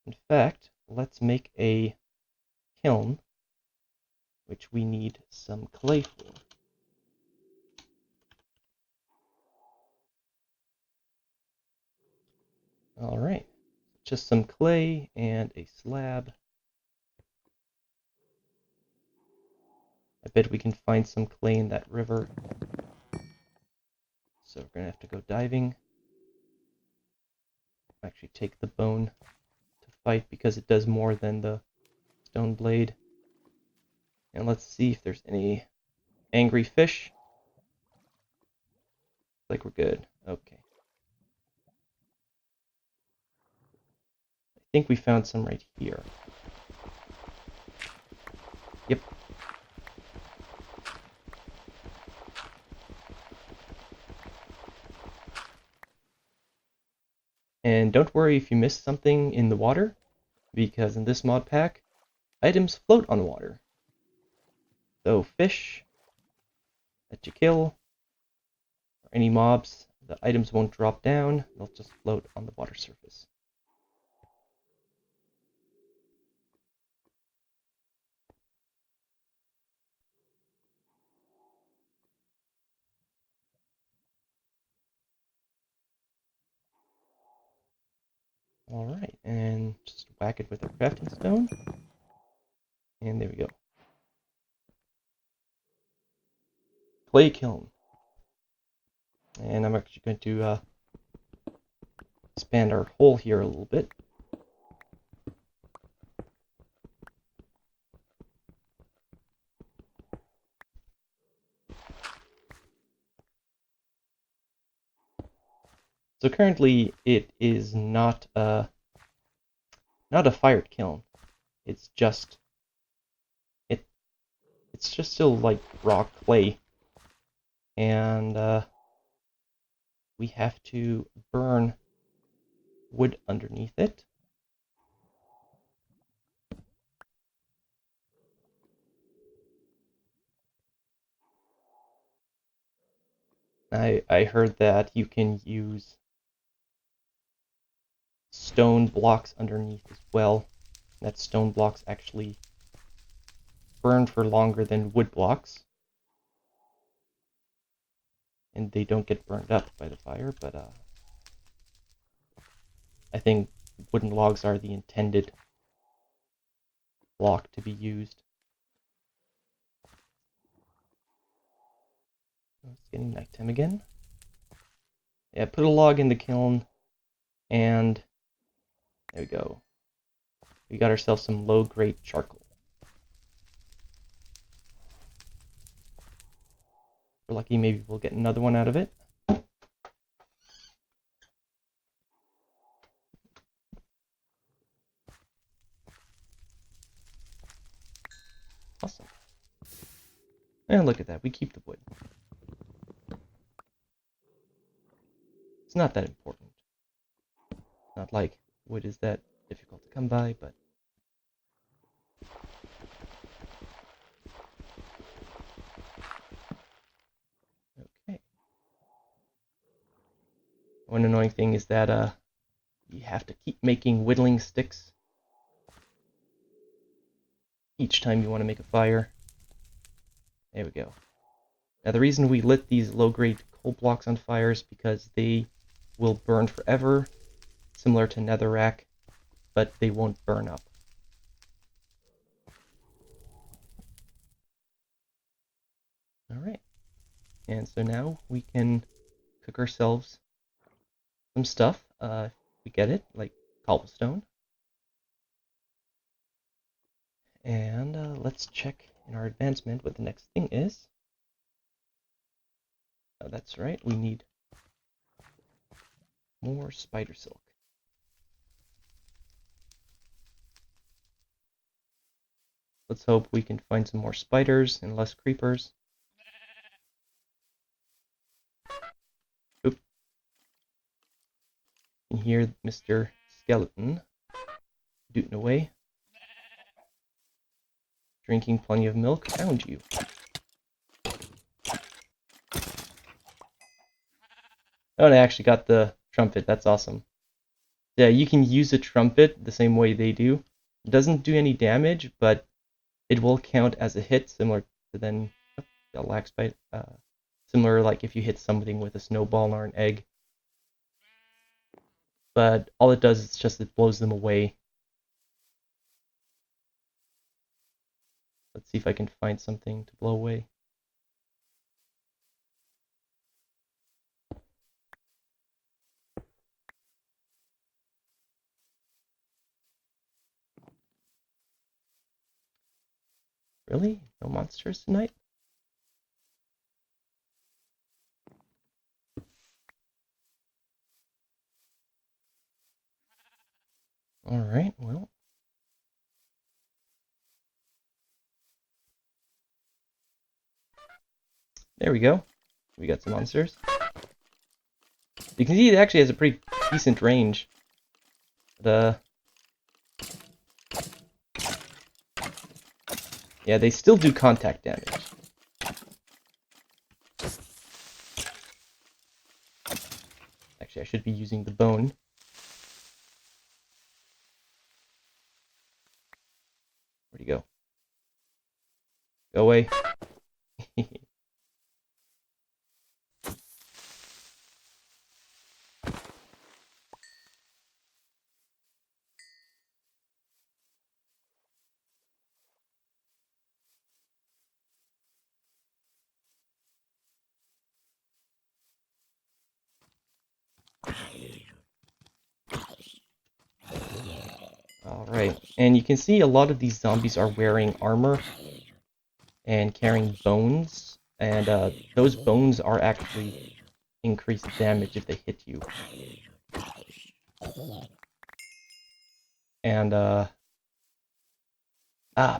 In fact, let's make a kiln, which we need some clay for. Alright, just some clay and a slab. I bet we can find some clay in that river. So we're going to have to go diving. Actually take the bone to fight because it does more than the stone blade. And let's see if there's any angry fish. Like we're good. Okay. I think we found some right here. Yep. And don't worry if you missed something in the water, because in this mod pack, items float on water. So fish that you kill, or any mobs, the items won't drop down, they'll just float on the water surface. Alright, and just whack it with a crafting stone. And there we go. Clay kiln. And I'm actually going to expand our hole here a little bit. So currently it is not a fired kiln. It's just still like raw clay, and we have to burn wood underneath it. I heard that you can use stone blocks underneath as well. That stone blocks actually burn for longer than wood blocks, and they don't get burned up by the fire, but I think wooden logs are the intended block to be used. It's getting nighttime again. Yeah, put a log in the kiln, and there we go. We got ourselves some low-grade charcoal. If we're lucky, maybe we'll get another one out of it. Awesome. And look at that, we keep the wood. It's not that important. Not like wood is that difficult to come by, but okay. One annoying thing is that you have to keep making whittling sticks each time you want to make a fire. There we go. Now the reason we lit these low-grade coal blocks on fire is because they will burn forever, similar to netherrack, but they won't burn up. Alright, and so now we can cook ourselves some stuff, if we get it, like cobblestone. And let's check in our advancement what the next thing is. Oh, that's right, we need more spider silk. Let's hope we can find some more spiders and less creepers. Oop. You can hear Mr. Skeleton dooting away. Drinking plenty of milk. Found you. Oh, and I actually got the trumpet. That's awesome. Yeah, you can use a trumpet the same way they do. It doesn't do any damage, but it will count as a hit, similar to then a lax bite. Similar like if you hit something with a snowball or an egg. But all it does is just it blows them away. Let's see if I can find something to blow away. Really? No monsters tonight? Alright, well. There we go. We got some monsters. You can see it actually has a pretty decent range. But, yeah, they still do contact damage. Actually, I should be using the bone. Where'd he go? Go away. Alright, and you can see a lot of these zombies are wearing armor and carrying bones, and those bones are actually increased damage if they hit you. And,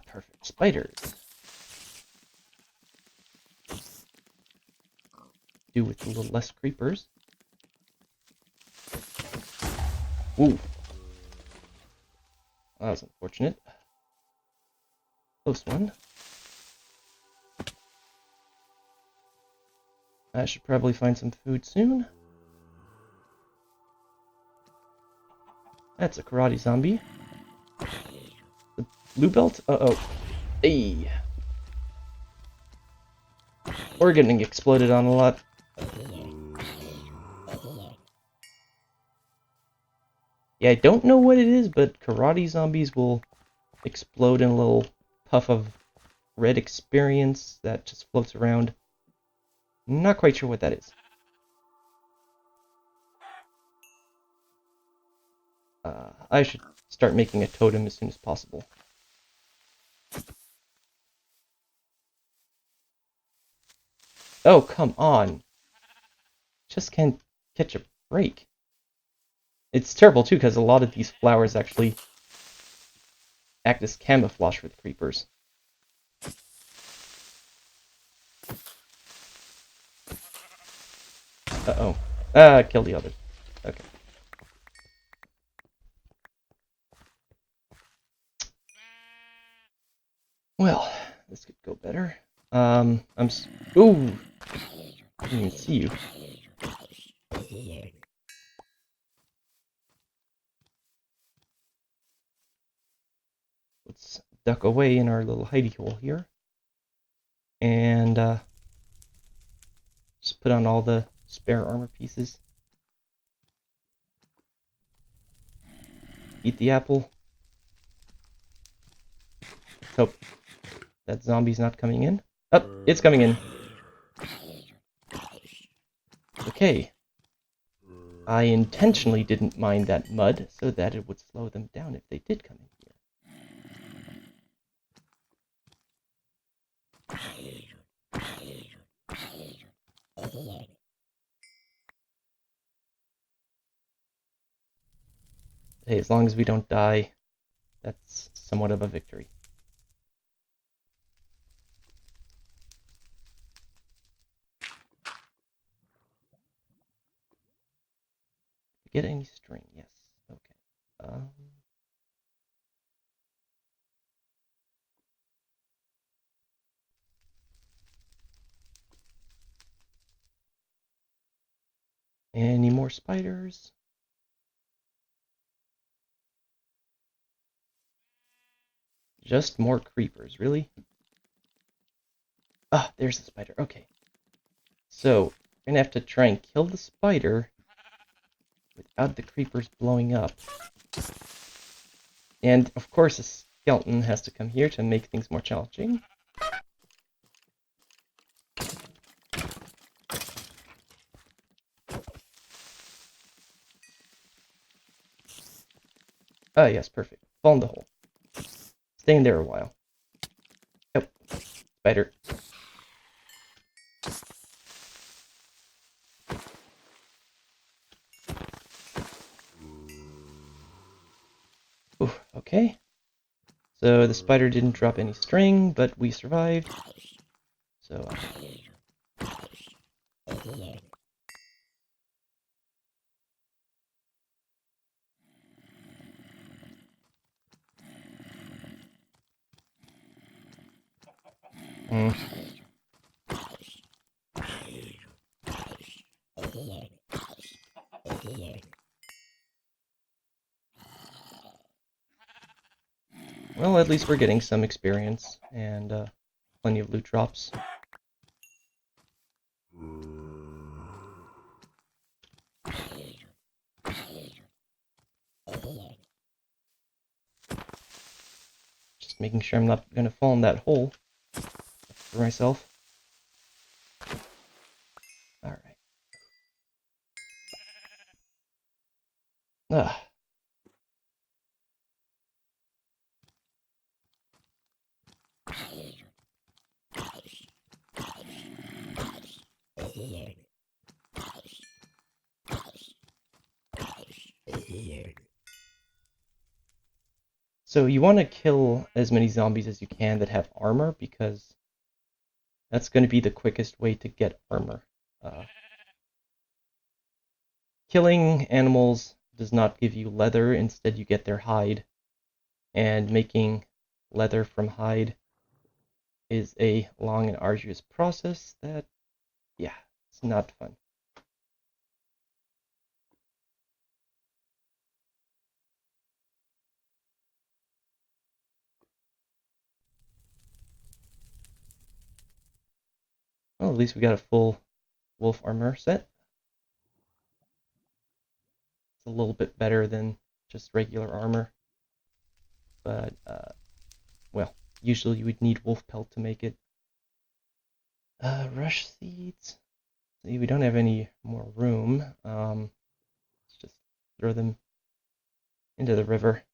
perfect. Spiders. Do with a little less creepers. Ooh. That was unfortunate. Close one. I should probably find some food soon. That's a karate zombie. The blue belt? Uh-oh. Hey! We're getting exploded on a lot. Yeah, I don't know what it is, but karate zombies will explode in a little puff of red experience that just floats around. Not quite sure what that is. I should start making a totem as soon as possible. Oh, come on. Just can't catch a break. It's terrible, too, because a lot of these flowers actually act as camouflage for the creepers. Uh-oh. Kill the others. Okay. Well, this could go better. Ooh! I didn't even see you. Let's duck away in our little hidey hole here. And, just put on all the spare armor pieces. Eat the apple. Let's hope that zombie's not coming in. Oh, it's coming in. Okay. I intentionally didn't mine that mud so that it would slow them down if they did come in here. Hey, as long as we don't die, that's somewhat of a victory. Get any string? Yes. Okay. Any more spiders? Just more creepers, really? Ah, there's the spider. Okay. So, we're gonna have to try and kill the spider without the creepers blowing up. And, of course, a skeleton has to come here to make things more challenging. Ah, yes, perfect. Fall in the hole. Staying there a while. Oh, spider. Ooh, okay. So the spider didn't drop any string, but we survived. So, mm. Well, at least we're getting some experience and plenty of loot drops. Just making sure I'm not going to fall in that hole for myself. Alright. Ah. So you want to kill as many zombies as you can that have armor, because that's going to be the quickest way to get armor. Killing animals does not give you leather, instead you get their hide. And making leather from hide is a long and arduous process that, yeah, it's not fun. Well, at least we got a full wolf armor set. It's a little bit better than just regular armor. But, well, usually you would need wolf pelt to make it. Rush seeds. See, we don't have any more room. Let's just throw them into the river.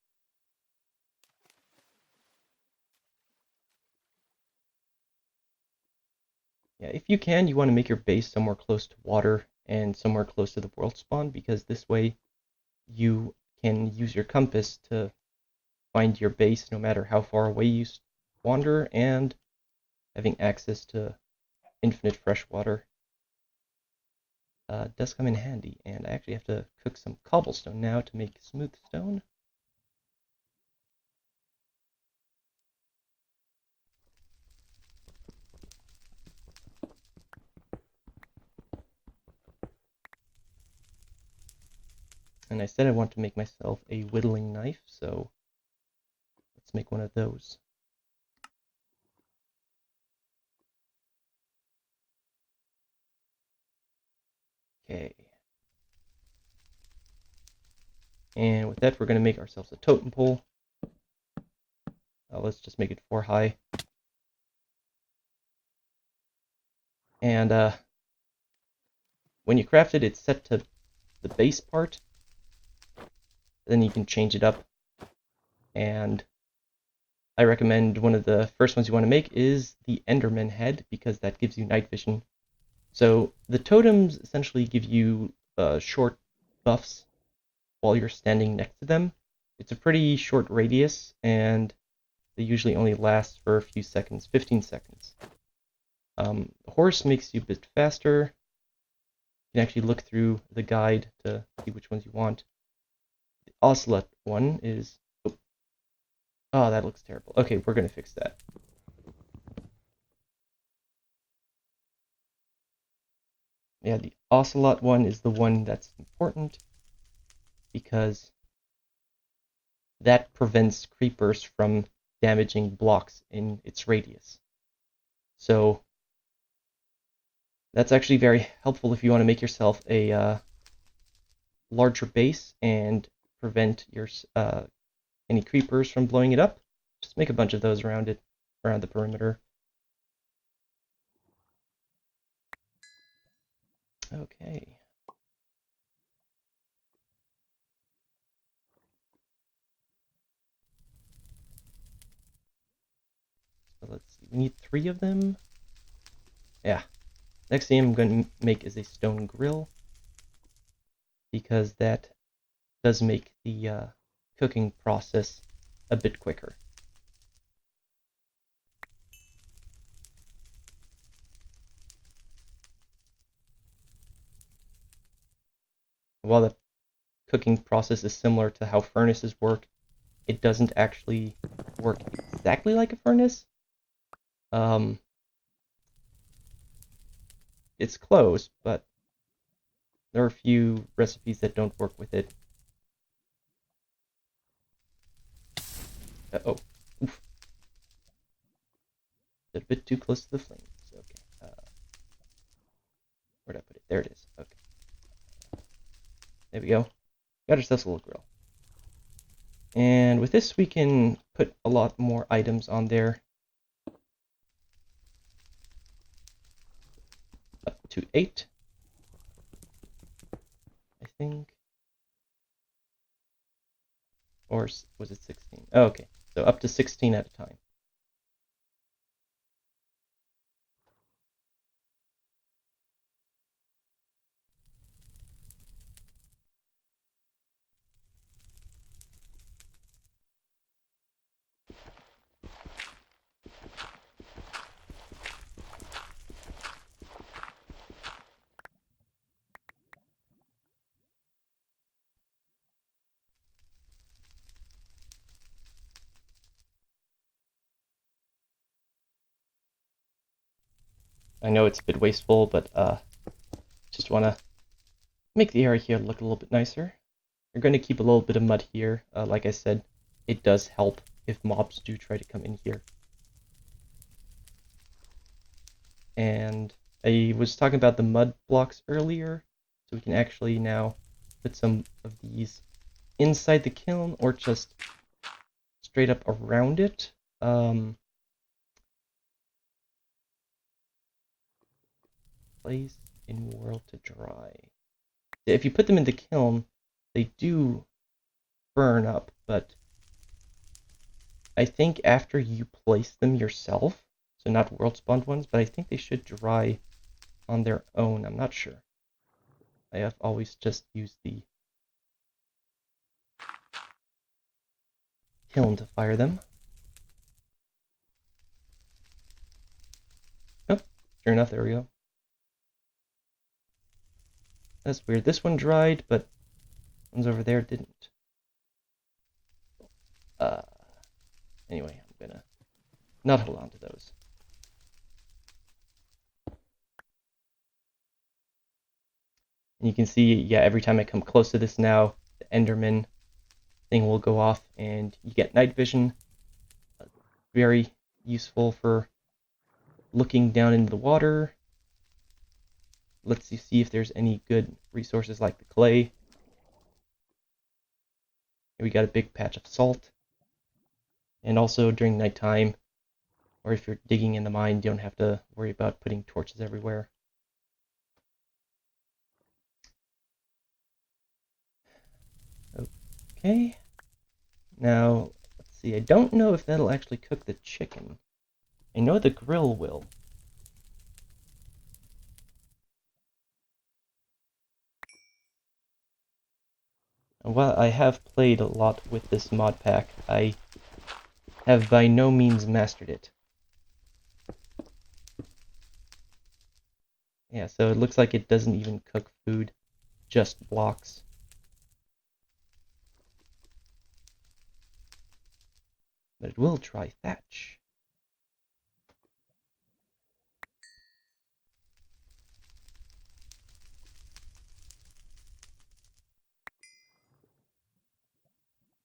Yeah, if you can, you want to make your base somewhere close to water and somewhere close to the world spawn, because this way you can use your compass to find your base no matter how far away you wander, and having access to infinite fresh water does come in handy. And I actually have to cook some cobblestone now to make smooth stone. And I said I want to make myself a whittling knife, so let's make one of those. Okay. And with that, we're going to make ourselves a totem pole. Let's just make it 4 high. And when you craft it, it's set to the base part. Then you can change it up. And I recommend one of the first ones you want to make is the Enderman head, because that gives you night vision. So the totems essentially give you short buffs while you're standing next to them. It's a pretty short radius, and they usually only last for a few seconds, 15 seconds. The horse makes you a bit faster. You can actually look through the guide to see which ones you want. The ocelot one is... Oh, that looks terrible. Okay, we're going to fix that. Yeah, the ocelot one is the one that's important, because that prevents creepers from damaging blocks in its radius. So that's actually very helpful if you want to make yourself a larger base and prevent your any creepers from blowing it up. Just make a bunch of those around it, around the perimeter. Okay. So let's see. We need 3 of them. Yeah. Next thing I'm going to make is a stone grill, because that does make the cooking process a bit quicker. While the cooking process is similar to how furnaces work, it doesn't actually work exactly like a furnace. Um, it's close, but there are a few recipes that don't work with it. Oh, oof. A bit too close to the flames. Okay. Where'd I put it? There it is. Okay. There we go. Got ourselves a little grill. And with this, we can put a lot more items on there. Up to 8, I think. Or was it 16? Oh, okay. So up to 16 at a time. I know it's a bit wasteful, but just want to make the area here look a little bit nicer. You're going to keep a little bit of mud here. Like I said, it does help if mobs do try to come in here. And I was talking about the mud blocks earlier, so we can actually now put some of these inside the kiln or just straight up around it. Place in world to dry. If you put them in the kiln, they do burn up, but I think after you place them yourself, so not world spawned ones, but I think they should dry on their own. I'm not sure. I have always just used the kiln to fire them. Oh, sure enough, there we go. That's weird. This one dried, but ones over there didn't. Uh, anyway, I'm gonna not hold on to those. And you can see, yeah, every time I come close to this now, the Enderman thing will go off, and you get night vision. Very useful for looking down into the water. Let's see if there's any good resources like the clay. Here we got a big patch of salt. And also during nighttime, or if you're digging in the mine, you don't have to worry about putting torches everywhere. Okay. Now, let's see. I don't know if that'll actually cook the chicken. I know the grill will. And while I have played a lot with this mod pack, I have by no means mastered it. Yeah, so it looks like it doesn't even cook food, just blocks. But it will try thatch.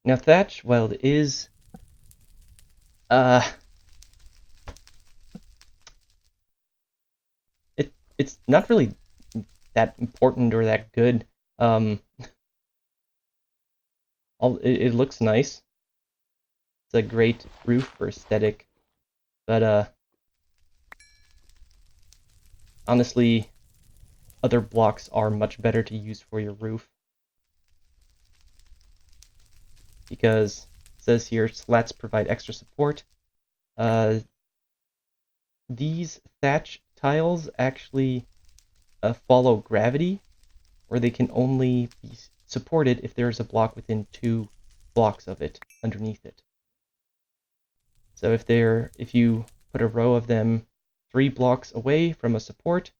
Now thatch, while it is Uh, it's not really that important or that good. It looks nice. It's a great roof for aesthetic, but honestly, other blocks are much better to use for your roof because it says here slats provide extra support. Uh, these thatch tiles actually follow gravity, or they can only be supported if there is a block within 2 blocks of it underneath it. So if you put a row of them 3 blocks away from a support,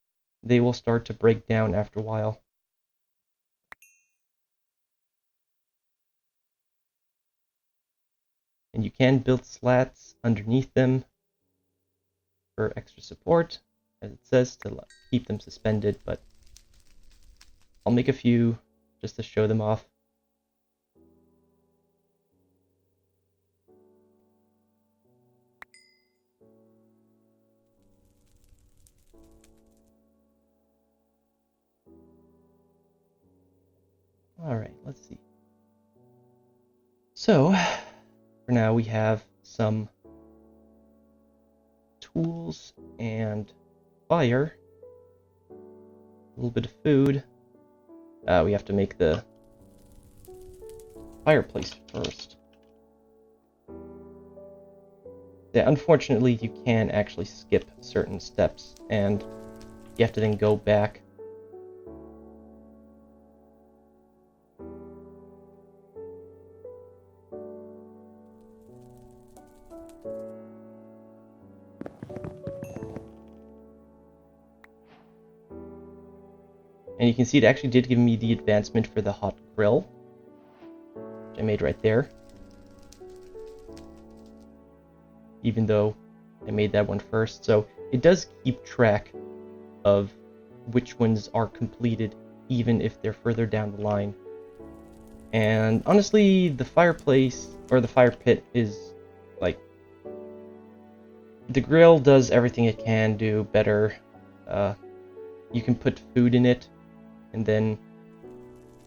they will start to break down after a while. And you can build slats underneath them for extra support, as it says, to keep them suspended, but I'll make a few just to show them off. Alright, let's see. So, for now we have some tools and fire, a little bit of food. We have to make the fireplace first. Yeah, unfortunately you can actually skip certain steps and you have to then go back. And you can see it actually did give me the advancement for the hot grill, which I made right there. Even though I made that one first. So it does keep track of which ones are completed, even if they're further down the line. And honestly, the fireplace, or the fire pit, is like... the grill does everything it can do better. You can put food in it, and then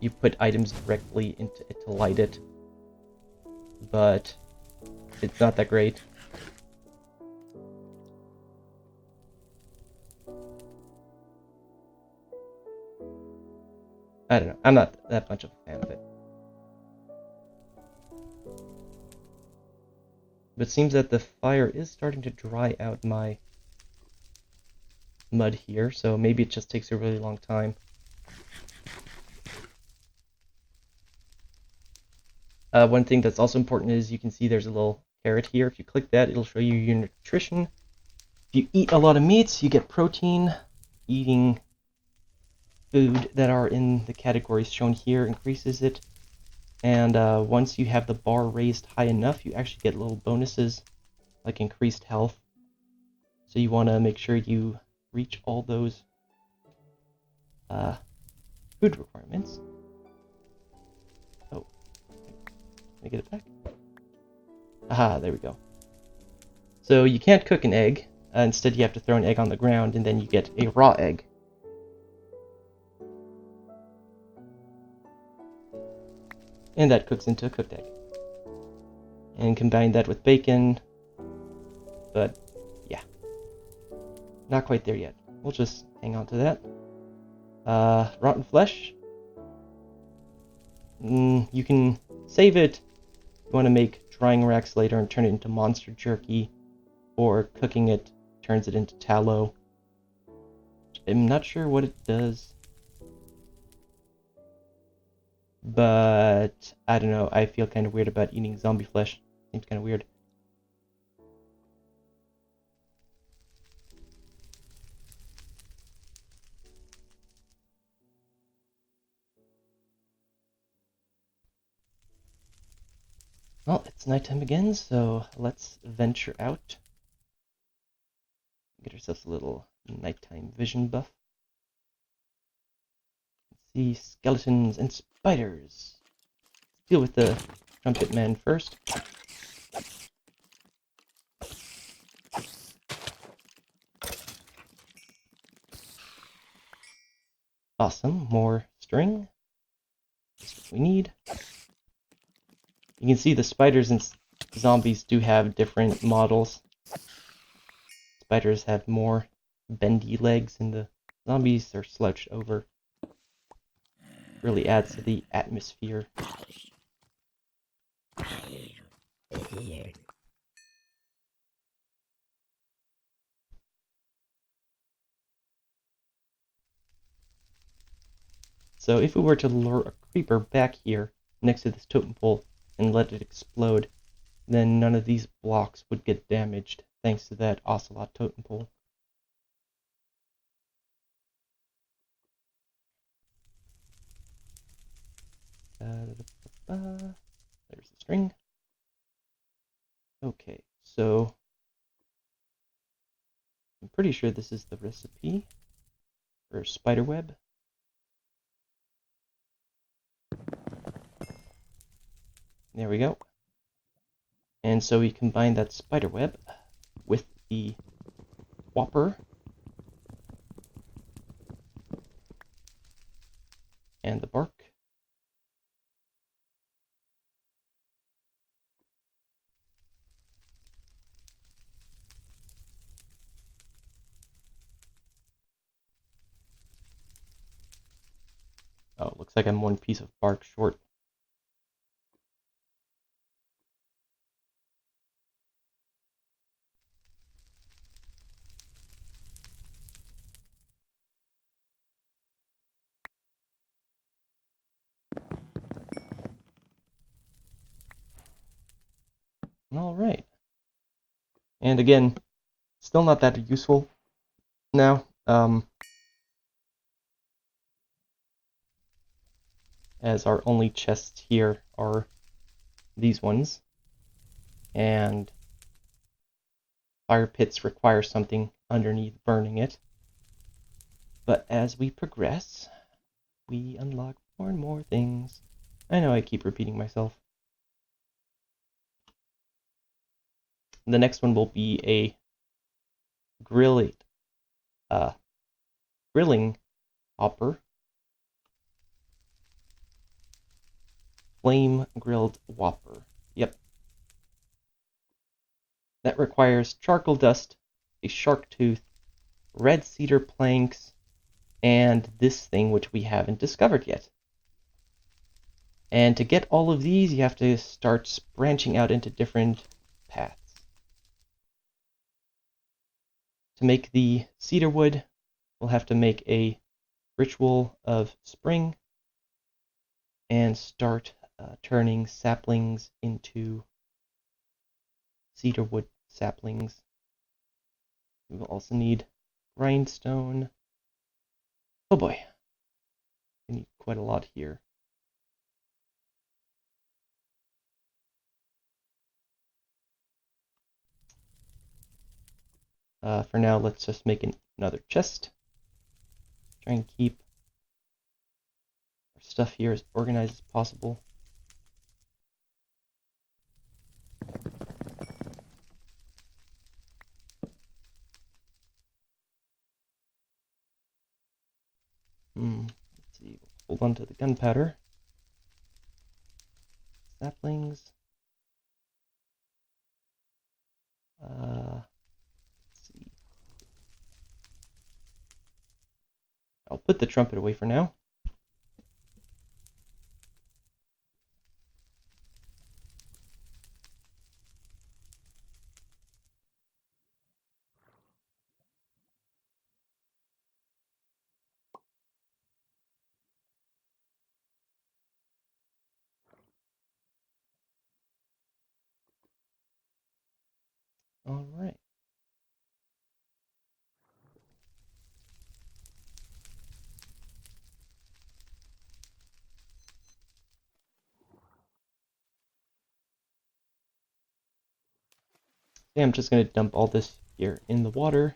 you put items directly into it to light it. But it's not that great. I don't know. I'm not that much of a fan of it. But it seems that the fire is starting to dry out my mud here, so maybe it just takes a really long time. One thing that's also important is you can see there's a little carrot here. If you click that, it'll show you your nutrition. If you eat a lot of meats, you get protein. Eating food that are in the categories shown here increases it. And once you have the bar raised high enough, you actually get little bonuses, like increased health. So you want to make sure you reach all those food requirements. Oh, can I get it back? Aha, there we go. So you can't cook an egg. Instead, you have to throw an egg on the ground, and then you get a raw egg. And that cooks into a cooked egg. And combine that with bacon. But, yeah. Not quite there yet. We'll just hang on to that. Rotten flesh. You can save it. You want to make drying racks later and turn it into monster jerky. Or cooking it turns it into tallow. I'm not sure what it does. But, I don't know, I feel kind of weird about eating zombie flesh. Seems kind of weird. Well, it's nighttime again, so let's venture out. Get ourselves a little nighttime vision buff. Let's see skeletons and spiders. Let's deal with the trumpet man first. Awesome, more string. That's what we need. You can see the spiders and zombies do have different models. Spiders have more bendy legs, and the zombies are slouched over. Really adds to the atmosphere. So if we were to lure a creeper back here next to this totem pole and let it explode, then none of these blocks would get damaged thanks to that ocelot totem pole. There's the string. Okay, so I'm pretty sure this is the recipe for spiderweb. There we go. And so we combine that spiderweb with the whopper and the bark. Oh, it looks like I'm one piece of bark short. Alright. And again, still not that useful now. As our only chests here are these ones. And fire pits require something underneath burning it. But as we progress, we unlock more and more things. I know I keep repeating myself. The next one will be a grilling hopper. Flame grilled whopper. Yep. That requires charcoal dust, a shark tooth, red cedar planks, and this thing which we haven't discovered yet. And to get all of these, you have to start branching out into different paths. To make the cedar wood, we'll have to make a ritual of spring and start turning saplings into cedar wood saplings. We will also need grindstone. Oh boy, we need quite a lot here. For now, let's just make another chest. Try and keep our stuff here as organized as possible. Let's see. Hold on to the gunpowder. Saplings. Let's see. I'll put the trumpet away for now. All right. Okay, I'm just going to dump all this here in the water.